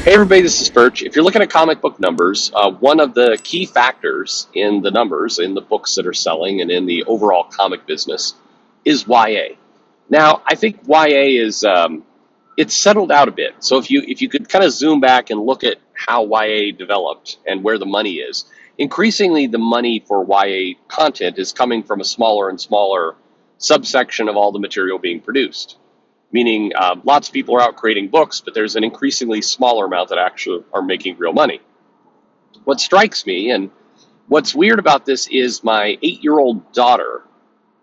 Hey everybody, this is Perch. If you're looking at comic book numbers, one of the key factors in the numbers, in the books that are selling and in the overall comic business is YA. Now, I think YA is it's settled out a bit. So if you could kind of zoom back and look at how YA developed and where the money is, increasingly the money for YA content is coming from a smaller and smaller subsection of all the material being produced, meaning lots of people are out creating books, but there's an increasingly smaller amount that actually are making real money. What strikes me, and what's weird about this, is my 8-year-old daughter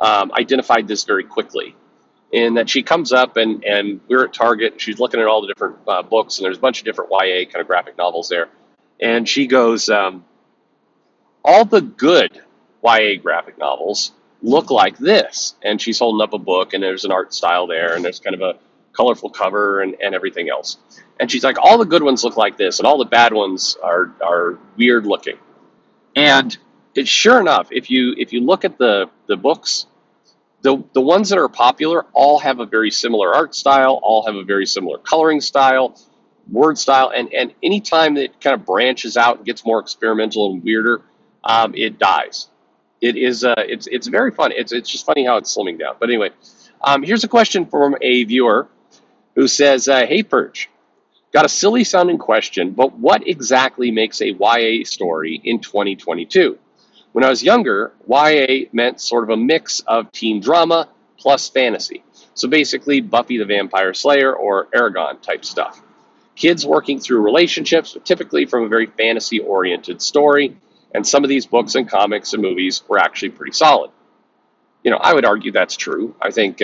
identified this very quickly. In that she comes up and we're at Target and she's looking at all the different books, and there's a bunch of different YA kind of graphic novels there. And she goes, all the good YA graphic novels look like this. And she's holding up a book, and there's an art style there, and there's kind of a colorful cover and everything else. And she's like, all the good ones look like this, and all the bad ones are weird looking. And it's sure enough, if you look at the books, the ones that are popular all have a very similar art style, all have a very similar coloring style, word style, and any time that it kind of branches out and gets more experimental and weirder, it dies. It is it's very fun. It's just funny how it's slimming down. But anyway, here's a question from a viewer who says, "Hey Perch, got a silly sounding question, but what exactly makes a YA story in 2022? When I was younger, YA meant sort of a mix of teen drama plus fantasy. So basically Buffy the Vampire Slayer or Aragon type stuff. Kids working through relationships, but typically from a very fantasy-oriented story. And some of these books and comics and movies were actually pretty solid." I would argue that's true. I think,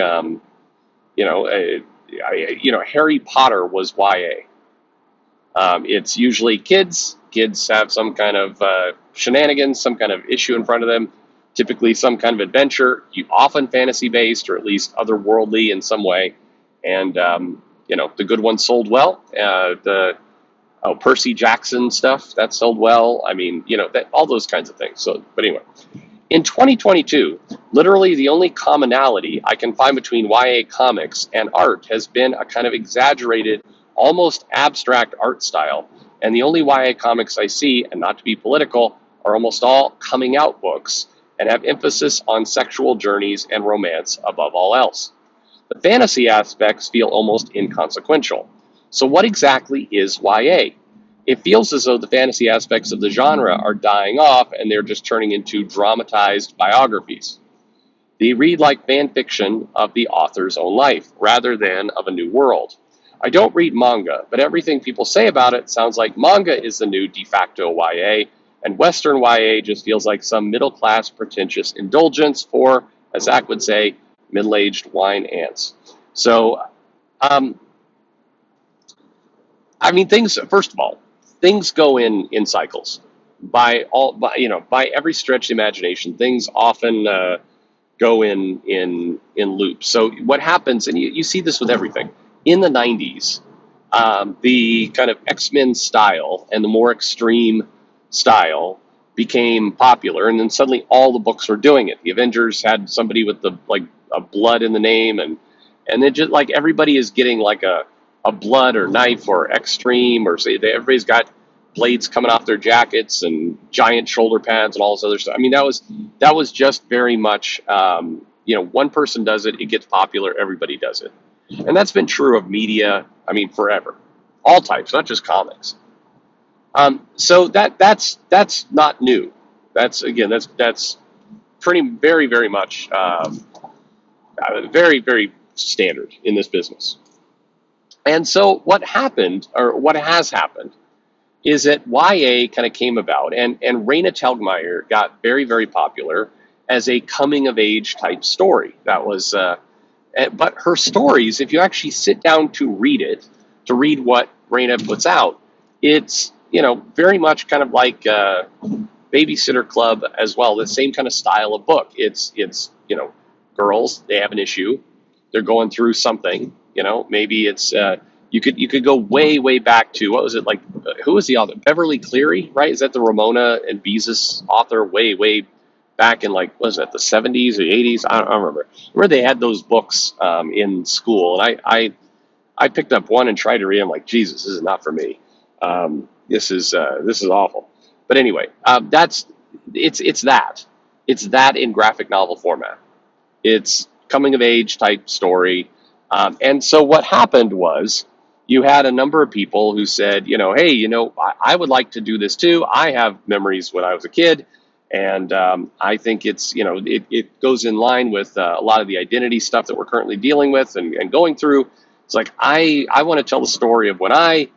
Harry Potter was YA. It's usually kids. Kids have some kind of shenanigans, some kind of issue in front of them, typically some kind of adventure, often fantasy-based or at least otherworldly in some way. And, the good ones sold well. Percy Jackson stuff, that sold well. I mean, all those kinds of things. So, but anyway, in 2022, literally the only commonality I can find between YA comics and art has been a kind of exaggerated, almost abstract art style. And the only YA comics I see, and not to be political, are almost all coming out books and have emphasis on sexual journeys and romance above all else. The fantasy aspects feel almost inconsequential. So what exactly is YA? It feels as though the fantasy aspects of the genre are dying off and they're just turning into dramatized biographies. They read like fan fiction of the author's own life rather than of a new world. I don't read manga, but everything people say about it sounds like manga is the new de facto YA, and Western YA just feels like some middle-class pretentious indulgence for, as Zach would say, middle-aged wine ants. So, first of all, things go in cycles. By every stretch of the imagination, things often go in loops. So what happens, and you see this with everything, in the 90s, the kind of X-Men style and the more extreme style became popular, and then suddenly all the books were doing it. The Avengers had somebody with a blood in the name, and then just like everybody is getting like a blood or knife or extreme, or say everybody's got blades coming off their jackets and giant shoulder pads and all this other stuff. I mean, that was just very much, one person does it, it gets popular, everybody does it. And that's been true of media, forever. All types, not just comics. So that's not new. That's pretty very, very much very, very standard in this business. And so what happened, or what has happened, is that YA kind of came about, and Raina Telgemeier got very, very popular as a coming-of-age type story. That was, but her stories, if you actually sit down to read what Raina puts out, it's, very much kind of like Babysitter Club as well, the same kind of style of book. It's girls, they have an issue, they're going through something, maybe it's, you could go way, way back to, what was it, like, who was the author? Beverly Cleary, right? Is that the Ramona and Beezus author way, way back in, like, what was that, the 70s or 80s? I don't remember. Remember they had those books in school, and I picked up one and tried to read them, like, Jesus, this is not for me. This is awful. But anyway, it's that it's that in graphic novel format. It's coming of age type story. And so what happened was you had a number of people who said, hey, I would like to do this too. I have memories when I was a kid. And I think it goes in line with a lot of the identity stuff that we're currently dealing with and going through. It's like, I want to tell the story of when I,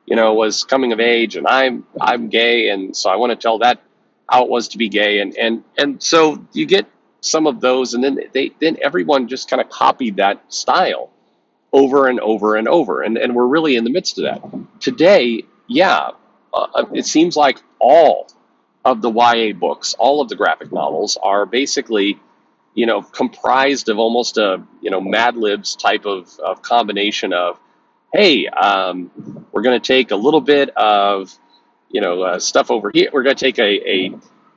was coming of age and I'm gay. And so I want to tell that how it was to be gay. And so you get some of those, and then everyone just kind of copied that style over and over and over, and we're really in the midst of that today. Yeah, it seems like all of the YA books, all of the graphic novels, are basically comprised of almost a Mad Libs type of combination of, hey, we're going to take a little bit of stuff over here. We're going to take a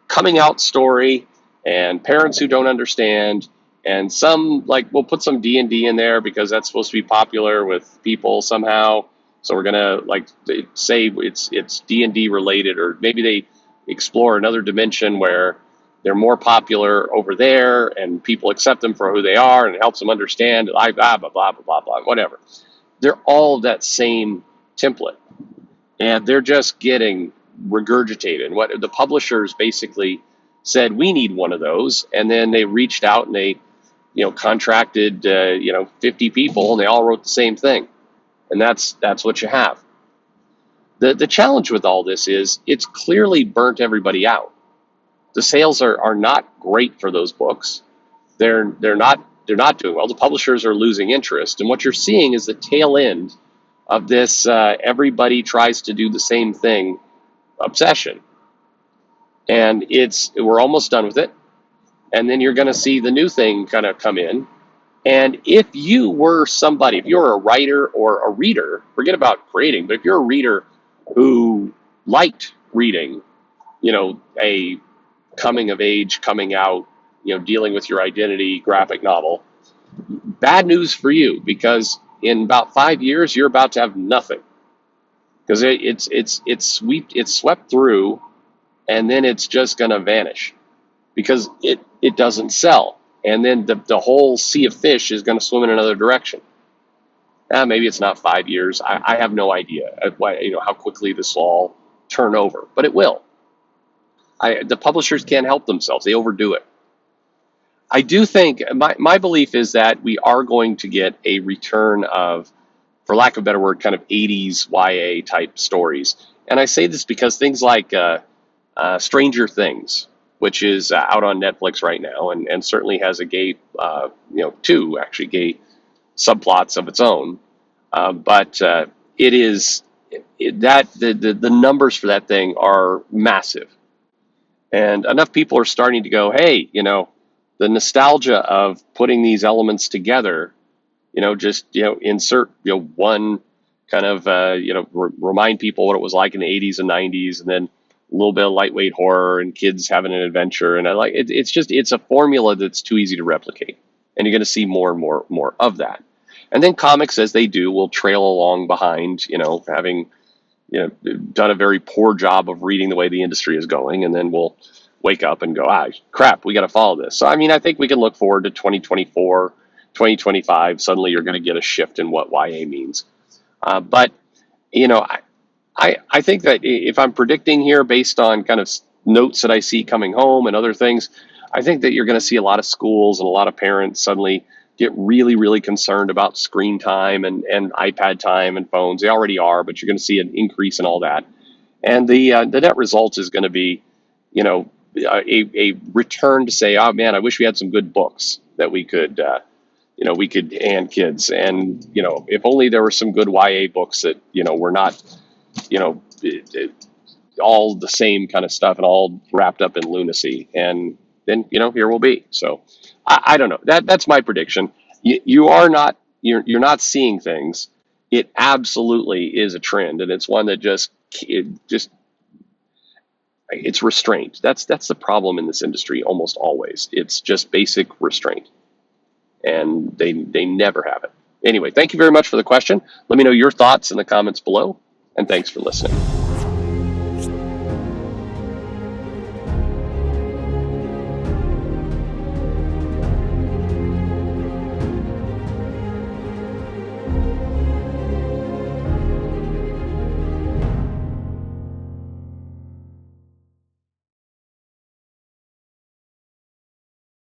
coming out story and parents who don't understand, and some, like, we'll put some D&D in there because that's supposed to be popular with people somehow. So we're gonna, like, say it's D&D related, or maybe they explore another dimension where they're more popular over there and people accept them for who they are, and it helps them understand, like, blah blah blah blah blah blah, whatever. They're all that same template, and they're just getting regurgitated. What the publishers basically said, we need one of those, and then they reached out and they contracted 50 people, and they all wrote the same thing, and that's what you have. The challenge with all this is it's clearly burnt everybody out. The sales are not great for those books. They're not doing well. The publishers are losing interest, and what you're seeing is the tail end of this everybody tries to do the same thing obsession. And we're almost done with it. And then you're going to see the new thing kind of come in. And if you're a writer or a reader, forget about creating, but if you're a reader who liked reading, a coming of age, coming out, dealing with your identity graphic novel, bad news for you, because in about 5 years, you're about to have nothing, because it's swept through, and then it's just going to vanish because it doesn't sell, and then the whole sea of fish is going to swim in another direction. Maybe it's not 5 years. I have no idea how quickly this will all turn over, but it will. The publishers can't help themselves; they overdo it. I do think my belief is that we are going to get a return of, for lack of a better word, kind of 80s YA type stories. And I say this because things like Stranger Things, which is out on Netflix right now, and certainly has a gay, two actually gay subplots of its own. But it is that the numbers for that thing are massive, and enough people are starting to go, hey, the nostalgia of putting these elements together, just insert one kind of remind people what it was like in the 80s and 90s, and then a little bit of lightweight horror and kids having an adventure, and I like it. It's a formula that's too easy to replicate, and you're going to see more and more of that. And then comics, as they do, will trail along behind, having done a very poor job of reading the way the industry is going, and then we'll wake up and go, crap, we got to follow this. So, I think we can look forward to 2024, 2025. Suddenly you're going to get a shift in what YA means. But, I think that if I'm predicting here based on kind of notes that I see coming home and other things, I think that you're going to see a lot of schools and a lot of parents suddenly get really, really concerned about screen time and iPad time and phones. They already are, but you're going to see an increase in all that. And the net result is going to be, a return to say, oh man, I wish we had some good books that we could hand kids. And, if only there were some good YA books that, were not, all the same kind of stuff and all wrapped up in lunacy. And then, here we'll be. So I don't know. That's my prediction. You're not seeing things. It absolutely is a trend, and it's one that it's restraint. That's the problem in this industry almost always. It's just basic restraint, and they never have it. Anyway, thank you very much for the question. Let me know your thoughts in the comments below. and thanks for listening.